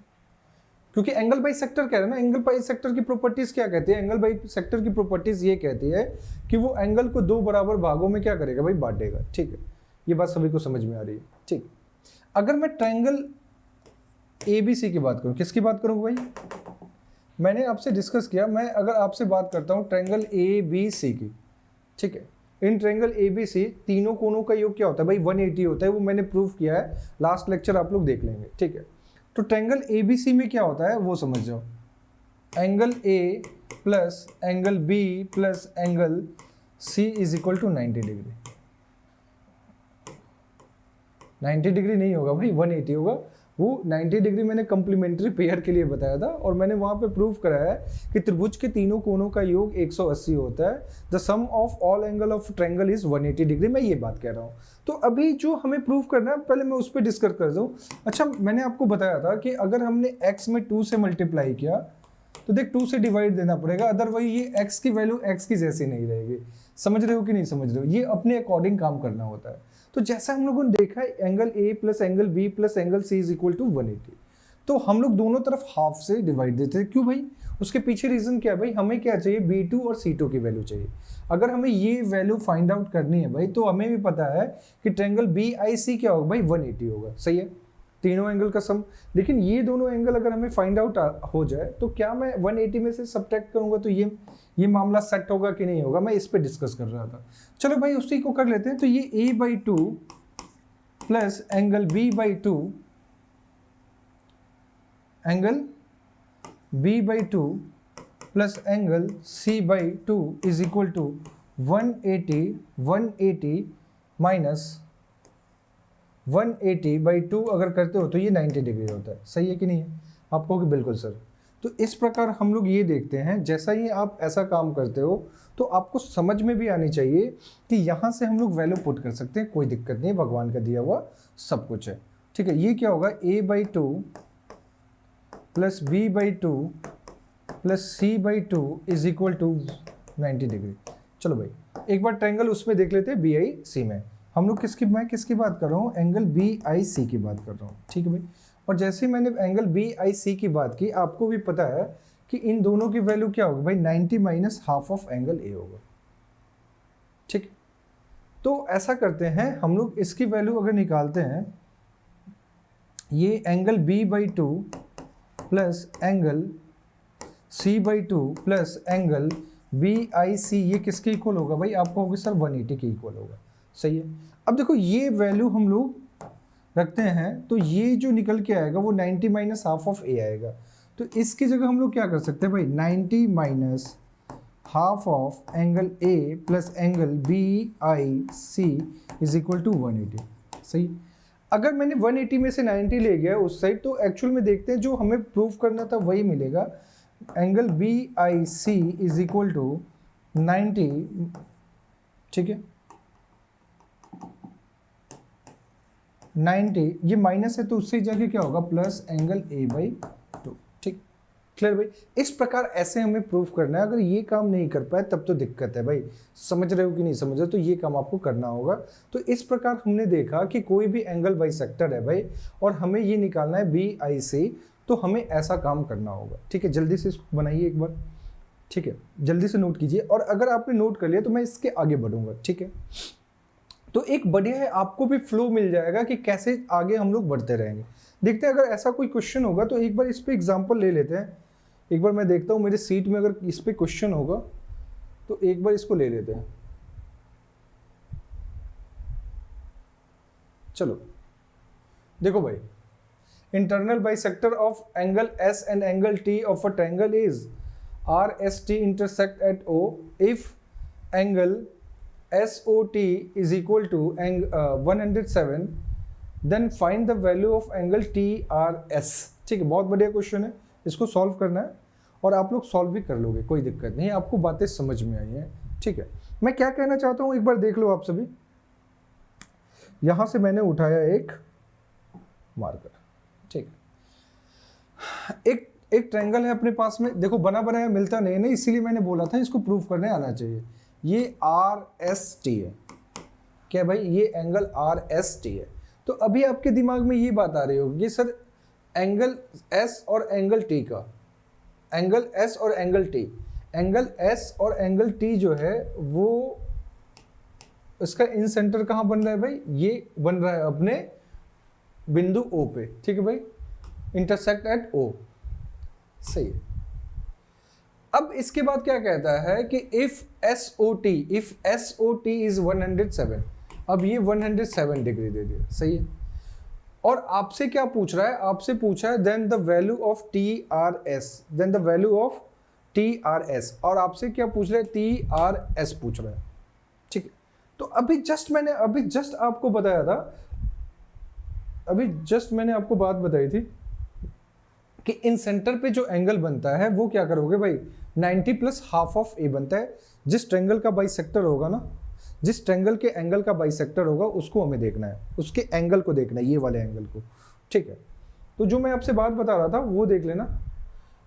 A: क्योंकि एंगल बाई सेक्टर कह रहे हैं ना, एंगल बाई सेक्टर की प्रॉपर्टीज क्या कहती है, एंगल बाई सेक्टर की प्रॉपर्टीज ये कहती है कि वो एंगल को दो बराबर भागों में क्या करेगा भाई, बांटेगा। ठीक है, ये बात सभी को समझ में आ रही है। ठीक, अगर मैं ट्रायंगल ABC की बात करूं, किसकी बात करूं भाई, मैंने आपसे डिस्कस किया, मैं अगर आपसे बात करता हूं ट्रायंगल ABC की, ठीक है, इन ट्रायंगल ABC तीनों कोनों का योग क्या होता है भाई, 180 होता है। वो मैंने प्रूफ किया है, लास्ट लेक्चर आप लोग देख लेंगे। ठीक है, तो ट्रायंगल ABC में क्या होता है वो समझ जाओ, angle A plus angle B plus angle C is equal to 90 degree. 90 degree नहीं होगा भाई, 180 होगा। वो 90 डिग्री मैंने कम्प्लीमेंट्री पेयर के लिए बताया था, और मैंने वहाँ पे प्रूफ कराया है कि त्रिभुज के तीनों कोनों का योग 180 होता है। The sum of all angle of triangle is 180 degree. मैं ये बात कह रहा हूँ। तो अभी जो हमें प्रूफ करना है, पहले मैं उस पर डिस्कस कर दूँ। अच्छा, मैंने आपको बताया था कि अगर हमने x में 2 से मल्टीप्लाई किया तो देख 2 से डिवाइड देना पड़ेगा, अदरवाइज ये x की वैल्यू x की जैसी नहीं रहेगी। समझ रहे हो कि नहीं समझ रहे हो, ये अपने अकॉर्डिंग काम करना होता है। तो जैसा हम लोगों ने देखा है, angle A plus angle B plus angle C is equal to 180, तो हम लोग दोनों तरफ हाफ से डिवाइड देते हैं। क्यों भाई, उसके पीछे रीजन क्या है भाई, हमें क्या चाहिए, B2 और C2 की वैल्यू चाहिए। अगर हमें ये वैल्यू फाइंड आउट करनी है भाई, तो हमें भी पता है कि ट्रायंगल BIC क्या होगा भाई, 180 होगा। सही है, तीनों एंगल का सम। लेकिन ये दोनों एंगल अगर हमें फाइंड आउट हो जाए तो क्या मैं 180 में से सब्ट्रैक्ट करूंगा तो ये मामला सेट होगा कि नहीं होगा, मैं इस पे डिस्कस कर रहा था। चलो भाई उसी को कर लेते हैं। तो ये A/2 plus angle B/2 angle B/2 plus angle C/2 is equal to 180 minus 180/2 अगर करते हो तो ये 90 डिग्री होता है। सही है कि नहीं है, आप कहोगे बिल्कुल सर। तो इस प्रकार हम लोग ये देखते हैं, जैसा ही आप ऐसा काम करते हो तो आपको समझ में भी आनी चाहिए कि यहाँ से हम लोग वैल्यू पुट कर सकते हैं, कोई दिक्कत नहीं, भगवान का दिया हुआ सब कुछ है। ठीक है, ये क्या होगा, A/2 plus B/2 plus C/2 is equal to 90 degree. चलो भाई एक बार ट्रायंगल उसमें देख लेते हैं, BIC में। हम लोग मैं किसकी बात कर रहा हूँ, एंगल BIC की बात कर रहा हूँ। ठीक है भाई, और जैसे ही मैंने एंगल BIC की बात की, आपको भी पता है कि इन दोनों की वैल्यू क्या होगी भाई, 90 minus half of angle A होगा। ठीक, तो ऐसा करते हैं हम लोग, इसकी वैल्यू अगर निकालते हैं, ये angle B/2 plus angle C/2 plus angle BIC, ये किसके इक्वल होगा भाई, आप कहोगे सर 180 के इक्वल होगा। सही है। अब देखो ये वैल्यू हम लोग रखते हैं तो ये जो निकल के आएगा वो 90 माइनस हाफ ऑफ A आएगा। तो इसकी जगह हम लोग क्या कर सकते हैं भाई, 90 minus half of angle A plus angle BIC is equal to 180। सही। अगर मैंने 180 में से 90 ले गया उस साइड, तो एक्चुअल में देखते हैं जो हमें प्रूव करना था वही मिलेगा। Angle BIC is equal to 90, ठीक है, 90, ये माइनस है तो उससे जाके क्या होगा, प्लस एंगल A/2। ठीक, क्लियर भाई। इस प्रकार ऐसे हमें प्रूफ करना है। अगर ये काम नहीं कर पाए तब तो दिक्कत है भाई, समझ रहे हो कि नहीं समझ रहे, तो ये काम आपको करना होगा। तो इस प्रकार हमने देखा कि कोई भी एंगल बाइसेक्टर है भाई और हमें ये निकालना है BIC, तो हमें ऐसा काम करना होगा। ठीक है, जल्दी से इसको बनाइए एक बार। ठीक है, जल्दी से नोट कीजिए, और अगर आपने नोट कर लिया तो मैं इसके आगे बढ़ूंगा। ठीक है, तो एक बढ़िया है, आपको भी फ्लो मिल जाएगा कि कैसे आगे हम लोग बढ़ते रहेंगे। देखते हैं अगर ऐसा कोई क्वेश्चन होगा तो एक बार इस पे एग्जांपल ले लेते हैं। एक बार मैं देखता हूँ मेरे सीट में अगर इस पे क्वेश्चन होगा तो एक बार इसको ले लेते हैं। चलो देखो भाई, internal bisector of angle S and angle T of a triangle is RST intersect at O if angle SOT is equal to 107, then find the value of angle TRS। ठीक है, बहुत बढ़िया क्वेश्चन है, इसको सॉल्व करना है और आप लोग सॉल्व भी कर लोगे, कोई दिक्कत नहीं, आपको बातें समझ में आई हैं। ठीक है, मैं क्या कहना चाहता हूँ एक बार देख लो आप सभी। यहां से मैंने उठाया एक मार्कर, ठीक है, एक ट्रायंगल है अपने पास में, देखो बना बनाया मिलता नहीं है ना, इसीलिए मैंने बोला था इसको प्रूव करने आना चाहिए। ये RST है, क्या भाई, ये एंगल RST है। तो अभी आपके दिमाग में ये बात आ रही होगी कि सर एंगल S और एंगल T का, एंगल S और एंगल T, एंगल S और एंगल T जो है वो इसका इन सेंटर कहाँ बन रहा है भाई, ये बन रहा है अपने बिंदु O पे। ठीक है भाई, इंटरसेक्ट एट O। सही है। अब इसके बाद क्या कहता है कि इफ SOT इज 107, अब ये 107 डिग्री दे दिया। सही है। और आपसे क्या पूछ रहा है, आपसे पूछा है then the value of TRS, then the value of TRS, और आपसे क्या पूछ रहा है, TRS पूछ रहा है। ठीक है, तो अभी जस्ट आपको बताया था, अभी जस्ट मैंने आपको बात बताई थी कि इन सेंटर पे जो एंगल बनता है वो क्या करोगे भाई, 90 प्लस हाफ ऑफ A बनता है। जिस ट्रायंगल का बाइसेक्टर होगा ना, जिस ट्रायंगल के एंगल का बाइसेक्टर होगा उसको हमें देखना है, उसके एंगल को देखना है, ये वाले एंगल को। ठीक है, तो जो मैं आपसे बात बता रहा था वो देख लेना।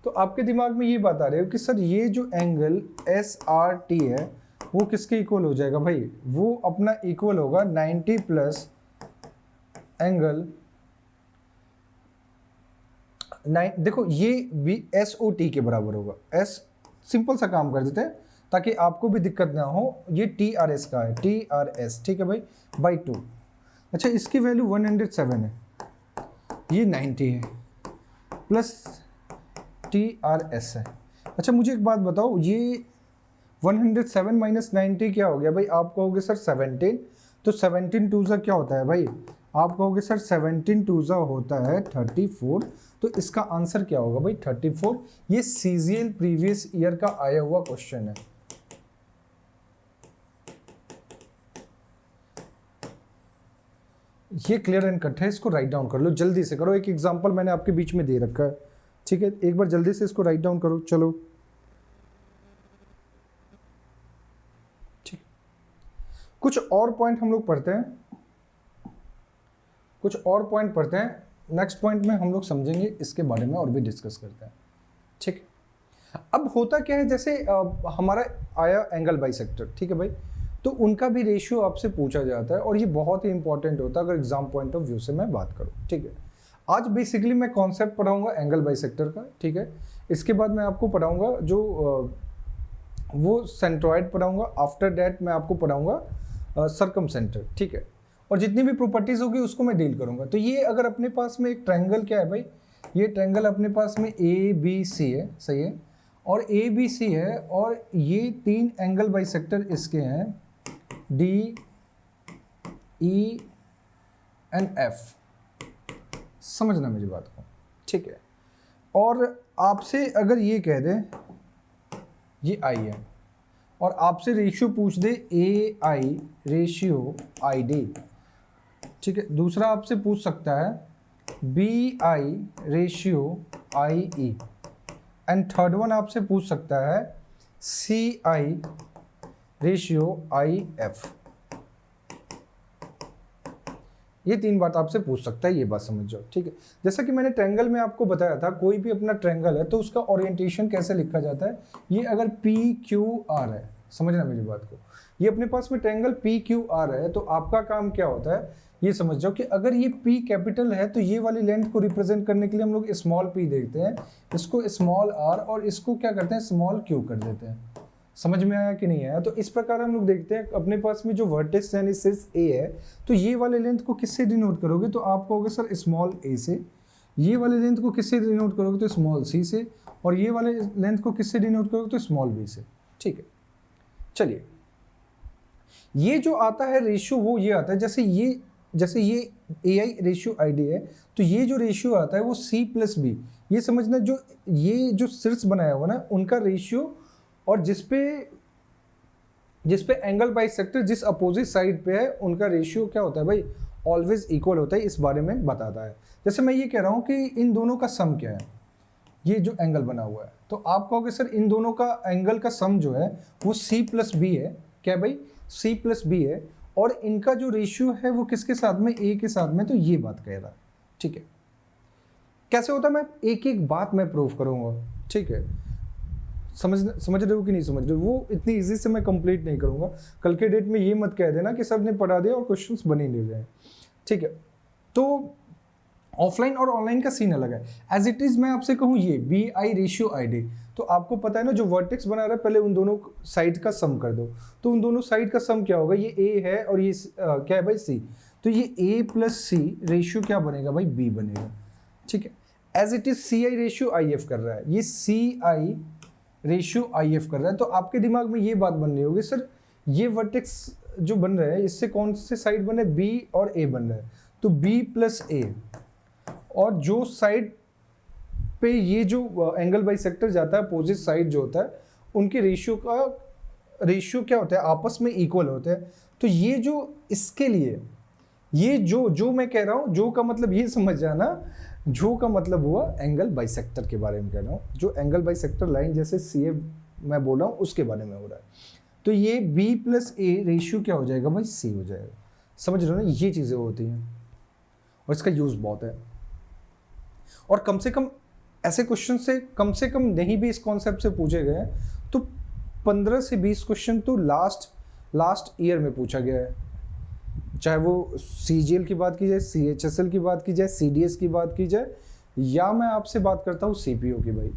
A: तो आपके दिमाग में ये बात आ रही है कि सर ये जो एंगल SRT है वो किसके इक्वल हो जाएगा भाई, वो अपना इक्वल होगा 90 प्लस एंगल देखो ये भी SOT के बराबर होगा। सिंपल सा काम कर देते हैं ताकि आपको भी दिक्कत ना हो। ये TRS का है, TRS, ठीक है भाई, बाई 2। अच्छा, इसकी वैल्यू 107 है, ये 90 है, प्लस TRS है। अच्छा मुझे एक बात बताओ, ये 107 माइनस 90 क्या हो गया भाई, आप कहोगे सर 17, तो 17 टूजा क्या होता है भाई, आप कहोगे सर 17 टूजा होता है 34, तो इसका आंसर क्या होगा भाई 34। ये CGL प्रीवियस ईयर का आया हुआ क्वेश्चन है। ये क्लियर एंड कट है, इसको राइट डाउन कर लो, जल्दी से करो। एक एग्जांपल मैंने आपके बीच में दे रखा है, ठीक है, एक बार जल्दी से इसको राइट डाउन करो। चलो ठीक, कुछ और पॉइंट हम लोग पढ़ते हैं, कुछ और पॉइंट पढ़ते हैं। नेक्स्ट पॉइंट में हम लोग समझेंगे इसके बारे में और भी डिस्कस करते हैं। ठीक, अब होता क्या है, जैसे हमारा आया एंगल बाइसेक्टर, ठीक है भाई, तो उनका भी रेशियो आपसे पूछा जाता है और ये बहुत ही इंपॉर्टेंट होता है अगर एग्जाम पॉइंट ऑफ व्यू से मैं बात करूँ। ठीक है, आज बेसिकली मैं कॉन्सेप्ट पढ़ाऊंगा एंगल बाइसेक्टर का, ठीक है। इसके बाद मैं आपको पढ़ाऊंगा जो वो सेंट्रॉइड पढ़ाऊंगा। आफ्टर दैट मैं आपको पढ़ाऊंगा सर्कमसेंटर, ठीक है। और जितनी भी प्रॉपर्टीज़ होगी उसको मैं डील करूंगा। तो ये अगर अपने पास में एक ट्रायंगल क्या है भाई, ये ट्रायंगल अपने पास में ए बी सी है, सही है। और ए बी सी है और ये 3 एंगल बाइसेक्टर इसके हैं, डी ई एंड एफ। समझना मेरी बात को, ठीक है। और आपसे अगर ये कह दें ये आई है और आपसे रेशियो पूछ दे ए आई रेशियो आई डी, ठीक है। दूसरा आपसे पूछ सकता है B I ratio I E, and third one आपसे पूछ सकता है सी आई रेशियो आई एफ। ये 3 बात आपसे पूछ सकता है, ये बात समझ जाओ, ठीक है। जैसा कि मैंने ट्रायंगल में आपको बताया था, कोई भी अपना ट्रायंगल है तो उसका ओरिएंटेशन कैसे लिखा जाता है। ये अगर पी क्यू आर है, समझना मेरी बात को, ये अपने पास में ट्रायंगल पी क्यू आर है, तो आपका काम क्या होता है ये समझ जाओ कि अगर ये P कैपिटल है तो ये वाली लेंथ को रिप्रेजेंट करने के लिए हम लोग स्मॉल p देखते हैं, इसको स्मॉल r और इसको क्या करते हैं स्मॉल q कर देते हैं। समझ में आया कि नहीं आया? तो इस प्रकार हम लोग देखते हैं अपने पास में जो वर्टेक्स यानी सिर्फ a है, तो ये वाले लेंथ को किससे डिनोट करोगे, तो आप कहोगे सर स्मॉल a से। ये वाले लेंथ को किससे डिनोट करोगे, तो स्मॉल c से। और ये वाले लेंथ को किससे डिनोट करोगे, तो स्मॉल b से, ठीक है। चलिए, ये जो आता है रेशियो वो ये आता है, जैसे ये ए आई रेशियो आई डी है, तो ये जो रेशियो आता है वो सी प्लस बी। ये समझना, ये जो शीर्ष बनाया हुआ ना उनका रेशियो, और जिसपे एंगल बाइसेक्टर जिस अपोजिट साइड पे है उनका रेशियो क्या होता है भाई, ऑलवेज इक्वल होता है। इस बारे में बताता है। जैसे मैं ये कह रहा हूँ कि इन दोनों का सम क्या है, ये जो एंगल बना हुआ है, तो आप कहोगे सर इन दोनों का एंगल का सम जो है वो सी प्लस बी है। क्या भाई, सी प्लस बी है। और इनका जो रेशियो है वो किसके साथ में, ए के साथ में। तो ये बात कह रहा है, ठीक है। कैसे होता है, मैं एक एक बात मैं प्रूव करूंगा, ठीक है। समझ रहे हो कि नहीं समझ रहे हो? वो इतनी इजी से मैं कंप्लीट नहीं करूंगा। कल के डेट में ये मत कह देना कि सर ने पढ़ा दिया और क्वेश्चंस बन ही नहीं रहे, ठीक है। तो ऑफलाइन और ऑनलाइन का सीन अलग है। एज इट इज मैं आपसे कहूँ ये B I ratio I D, तो आपको पता है ना जो वर्टेक्स बना रहा है पहले उन दोनों साइड का सम कर दो। तो उन दोनों साइड का सम क्या होगा, ये ए है और ये क्या है भाई सी। तो ये ए प्लस सी रेशियो क्या बनेगा भाई, बी बनेगा, ठीक है। As it is C I ratio I F कर रहा है, ये सी आई रेशियो आई एफ कर रहा है। तो आपके दिमाग में ये बात बन रही होगी सर ये वर्टेक्स जो बन रहा है इससे कौन से साइड बन रहे हैं, बी और ए बन रहा है। तो बी प्लस ए, और जो साइड पे ये जो एंगल बाइसेक्टर जाता है अपोजिट साइड जो होता है उनके रेशियो क्या होता है, आपस में इक्वल होते हैं। तो ये जो इसके लिए ये जो मैं कह रहा हूँ, जो का मतलब ये समझ जाना, जो का मतलब हुआ एंगल बाइसेक्टर के बारे में कह रहा हूँ। जो एंगल बाइसेक्टर लाइन जैसे सी ए मैं बोल रहा हूँ उसके बारे में हो रहा है। तो ये बी प्लस ए रेशियो क्या हो जाएगा भाई, सी हो जाएगा। समझ रहे हो ना, ये चीज़ें होती हैं और इसका यूज़ बहुत है। और कम से कम ऐसे क्वेश्चन से कम नहीं भी इस कॉन्सेप्ट से पूछे गए तो 15 से 20 क्वेश्चन तो लास्ट ईयर में पूछा गया है। चाहे वो CGL की बात की जाए, CHSL की बात की जाए, CDS की बात की जाए, या मैं आपसे बात करता हूँ CPO की। भाई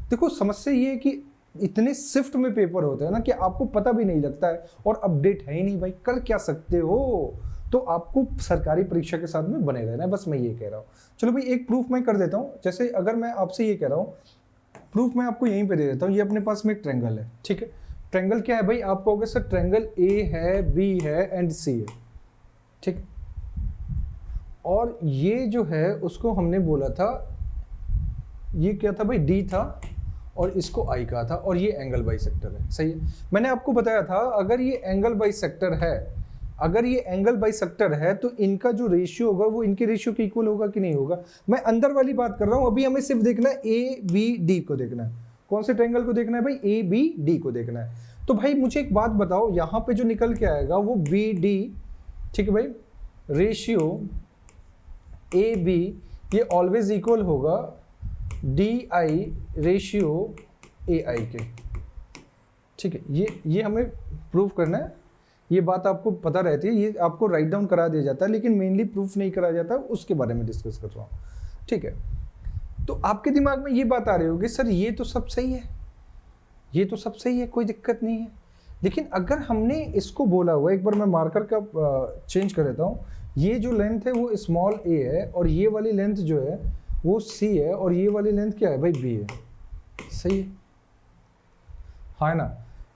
A: देखो समस्या ये है कि इतने शिफ्ट में पेपर होते हैं ना कि आपको पता भी नहीं लगता है और अपडेट है ही नहीं भाई, कर क्या सकते हो। तो आपको सरकारी परीक्षा के साथ में बने रहना है, बस मैं ये कह रहा हूँ। चलो भाई एक प्रूफ मैं कर देता हूँ। जैसे अगर मैं आपसे ये कह रहा हूँ, प्रूफ मैं आपको यहीं पे दे देता हूँ। ये अपने पास में एक ट्रायंगल है, ठीक है। ट्रायंगल क्या है भाई, आप कहोगे सर ट्रायंगल ए है, बी है एंड सी है, ठीक। और ये जो है उसको हमने बोला था, ये क्या था भाई, डी था और इसको आई कहा था, और ये एंगल बाइसेक्टर है, सही है। मैंने आपको बताया था अगर ये एंगल बाइसेक्टर है तो इनका जो रेशियो होगा वो इनके रेशियो के इक्वल होगा कि नहीं होगा। मैं अंदर वाली बात कर रहा हूँ, अभी हमें सिर्फ देखना है ए बी डी को देखना है। कौन से ट्रायंगल को देखना है भाई, ए बी डी को देखना है। तो भाई मुझे एक बात बताओ, यहाँ पे जो निकल के आएगा वो बी डी, ठीक है भाई, रेशियो ए बी ये ऑलवेज इक्वल होगा डी आई रेशियो ए आई के, ठीक है। ये हमें प्रूफ करना है। ये बात आपको पता रहती है, ये आपको राइट डाउन करा दिया जाता है, लेकिन मेनली प्रूफ नहीं करा जाता, उसके बारे में डिस्कस कर रहा हूँ। ठीक है। तो आपके दिमाग में ये बात आ रही होगी सर ये तो सब सही है, ये तो सब सही है, कोई दिक्कत नहीं है। लेकिन अगर हमने इसको बोला हुआ, एक बार मैं मार्कर का चेंज कर देता हूँ, ये जो लेंथ है वो स्मॉल ए है और ये वाली लेंथ जो है वो सी है और ये वाली लेंथ क्या है भाई बी है, सही है ना।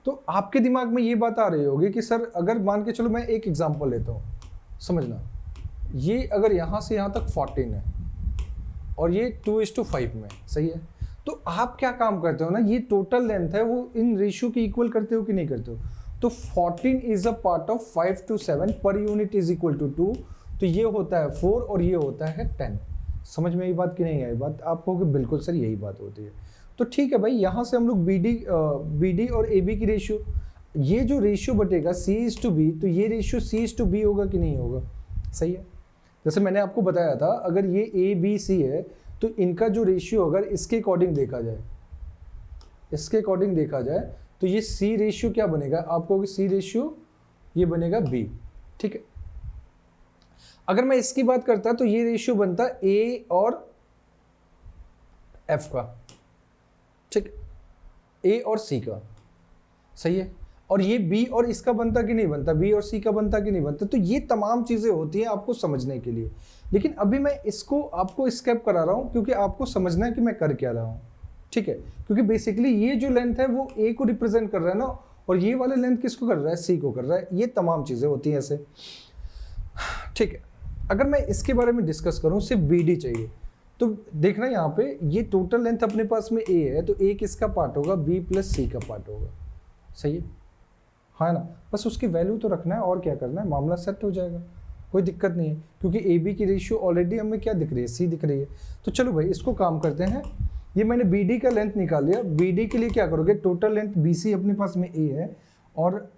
A: तो आपके दिमाग में ये बात आ रही होगी कि सर अगर मान के चलो मैं एक एग्जांपल लेता हूँ, समझना, ये अगर यहाँ से यहाँ तक 14 है और ये 2:5 में, सही है। तो आप क्या काम करते हो ना, ये टोटल लेंथ है वो इन रेशियो की इक्वल करते हो कि नहीं करते हो। तो 14 is a part of 5 to 7 per unit is equal to 2, तो ये होता है 4 और ये होता है 10। समझ में आई बात कि नहीं आई बात आपको कि बिल्कुल सर यही बात होती है। तो ठीक है भाई, यहाँ से हम लोग बी डी और ए बी की रेशियो, ये जो रेशियो बटेगा C/B, तो ये रेशियो C/B होगा कि नहीं होगा, सही है। जैसे मैंने आपको बताया था अगर ये ABC है तो इनका जो रेशियो अगर इसके अकॉर्डिंग देखा जाए, इसके अकॉर्डिंग देखा जाए तो ये C रेशियो क्या बनेगा, आपको C रेशियो ये बनेगा B, ठीक है। अगर मैं इसकी बात करता तो ये रेशियो बनता A और F का, ठीक, A और C का, सही है। और ये B और इसका बनता कि नहीं बनता, B और C का बनता कि नहीं बनता। तो ये तमाम चीज़ें होती हैं आपको समझने के लिए, लेकिन अभी मैं इसको आपको स्किप करा रहा हूँ क्योंकि आपको समझना है कि मैं कर क्या रहा हूँ, ठीक है। क्योंकि बेसिकली ये जो लेंथ है वो A को रिप्रेजेंट कर रहा है ना, और ये वाला लेंथ किसको कर रहा है, C को कर रहा है। ये तमाम चीज़ें होती हैं ऐसे, ठीक है। अगर मैं इसके बारे में डिस्कस करूँ, सिर्फ BD चाहिए, तो देखना यहाँ पे ये टोटल लेंथ अपने पास में A है, तो A किसका पार्ट होगा, B + C का पार्ट होगा, सही है, हाँ ना। बस उसकी वैल्यू तो रखना है और क्या करना है, मामला सेट हो जाएगा, कोई दिक्कत नहीं है। क्योंकि AB की रेशियो ऑलरेडी हमें क्या दिख रही है, C दिख रही है। तो चलो भाई इसको काम करते हैं। ये मैंने BD का लेंथ निकाल लिया। BD के लिए क्या करोगे, टोटल लेंथ BC अपने पास में A है और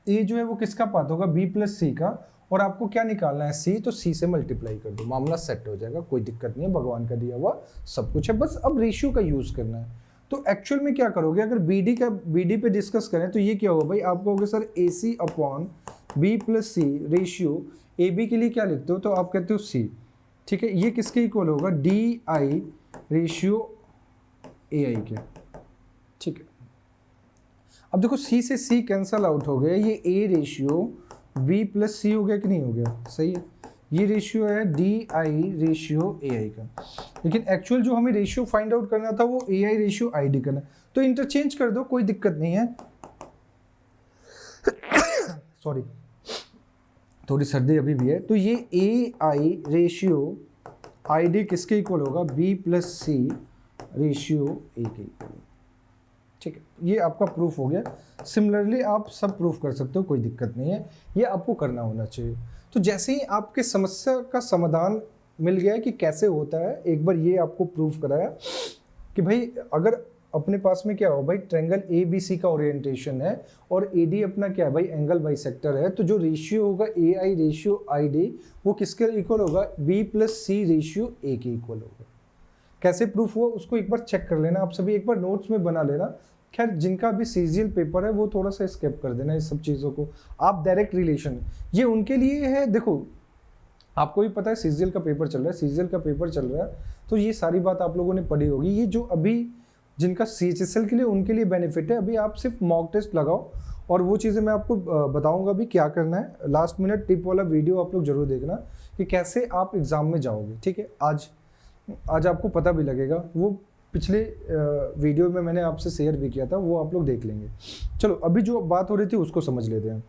A: A जो है वो किसका पार्ट होगा, B + C का, और आपको क्या निकालना है, C, तो C से मल्टीप्लाई कर दो, मामला सेट हो जाएगा, कोई दिक्कत नहीं है, भगवान का दिया हुआ सब कुछ है, बस अब रेशियो का यूज़ करना है। तो एक्चुअल में क्या करोगे, अगर BD पे डिस्कस करें तो ये क्या होगा भाई, आप कहोगे sir AC/B + C ratio AB के लिए क्या लिखते हो, तो आप कहते हो C, ठीक है। ये किसके इक्वल होगा, DI रेशियो AI के, ठीक है। अब देखो C से C कैंसल आउट हो गया, ये A रेशियो B + C हो गया कि नहीं हो गया, सही है। ये रेशियो है DI रेशियो AI का, लेकिन एक्चुअल जो हमें रेशियो फाइंड आउट करना था वो AI रेशियो ID करना, तो इंटरचेंज कर दो, कोई दिक्कत नहीं है। सॉरी, थोड़ी सर्दी अभी भी है। तो ये AI रेशियो ID किसके इक्वल होगा, B + C रेशियो A के इक्वल, ठीक है। ये आपका प्रूफ हो गया। सिमिलरली आप सब प्रूफ कर सकते हो, कोई दिक्कत नहीं है, ये आपको करना होना चाहिए। तो जैसे ही आपके समस्या का समाधान मिल गया है कि कैसे होता है, एक बार ये आपको प्रूफ कराया कि भाई अगर अपने पास में क्या हो भाई, ट्रायंगल ABC का ओरिएंटेशन है और AD अपना क्या है भाई, एंगल बाइसेक्टर है, तो जो रेशियो होगा AI रेशियो ID वो किसके इक्वल होगा, B + C रेशियो A के इक्वल होगा। कैसे प्रूफ हुआ उसको एक बार चेक कर लेना, आप सभी एक बार नोट्स में बना लेना। खैर जिनका भी सीजीएल पेपर है वो थोड़ा सा स्किप कर देना इस सब चीज़ों को, आप डायरेक्ट रिलेशन ये उनके लिए है। देखो आपको भी पता है सीजीएल का पेपर चल रहा है, सीजीएल का पेपर चल रहा है, तो ये सारी बात आप लोगों ने पढ़ी होगी। ये जो अभी जिनका CHSL के लिए उनके लिए बेनिफिट है, अभी आप सिर्फ मॉक टेस्ट लगाओ और वो चीज़ें मैं आपको बताऊंगा भी क्या करना है। लास्ट मिनट टिप वाला वीडियो आप लोग जरूर देखना कि कैसे आप एग्ज़ाम में जाओगे, ठीक है। आज आपको पता भी लगेगा, वो पिछले वीडियो में मैंने आपसे शेयर भी किया था, वो आप लोग देख लेंगे। चलो अभी जो बात हो रही थी उसको समझ लेते हैं।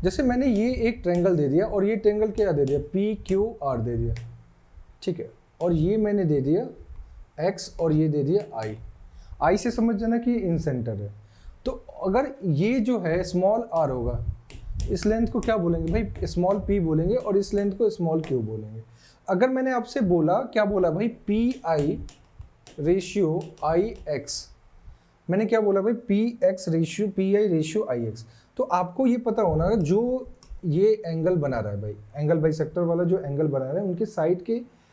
A: जैसे मैंने ये एक ट्रायंगल दे दिया और ये ट्रायंगल क्या दे दिया, PQR दे दिया, ठीक है। और ये मैंने दे दिया X और ये दे दिया I से समझ जाना कि इन सेंटर है। तो अगर ये जो है स्मॉल r होगा, इस लेंथ को क्या बोलेंगे भाई, स्मॉल p बोलेंगे, और इस लेंथ को स्मॉल q बोलेंगे। अगर मैंने आपसे बोला, क्या बोला भाई, PI रेशियो IX, मैंने क्या बोला भाई, PI रेशियो IX, तो आपको ये पता होना है जो ये एंगल बना रहा है भाई, एंगल बाइसेक्टर वाला जो एंगल बना रहा है, उनके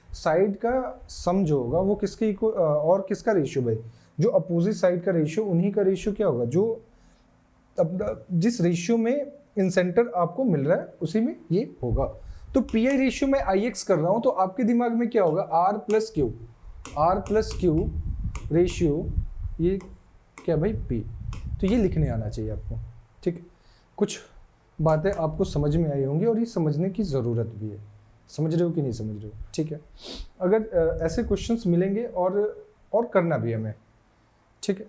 A: साइड का सम जो होगा वो किसके इक्वल, और किसका रेशियो भाई, जो अपोजिट साइड का रेशियो, उन्हीं का रेशियो क्या होगा, जो जिस रेशियो में इन सेंटर आपको मिल रहा है उसी में ये होगा। तो पी आई रेशियो में आई एक्स कर रहा हूँ, तो आपके दिमाग में क्या होगा, आर प्लस क्यू रेशियो ये क्या भाई पी, तो ये लिखने आना चाहिए आपको। ठीक, कुछ बातें आपको समझ में आई होंगी और ये समझने की ज़रूरत भी है। समझ रहे हो कि नहीं समझ रहे हो? ठीक है, अगर ऐसे क्वेश्चंस मिलेंगे और करना भी हमें। ठीक है,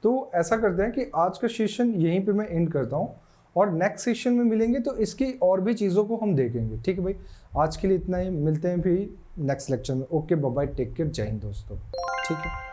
A: तो ऐसा करते हैं कि आज का सेशन यहीं पे मैं एंड करता हूँ और नेक्स्ट सेशन में मिलेंगे तो इसकी और भी चीज़ों को हम देखेंगे। ठीक है भाई, आज के लिए इतना ही, मिलते हैं फिर नेक्स्ट लेक्चर में। Okay bye bye, take care, जय हिंद दोस्तों। ठीक है।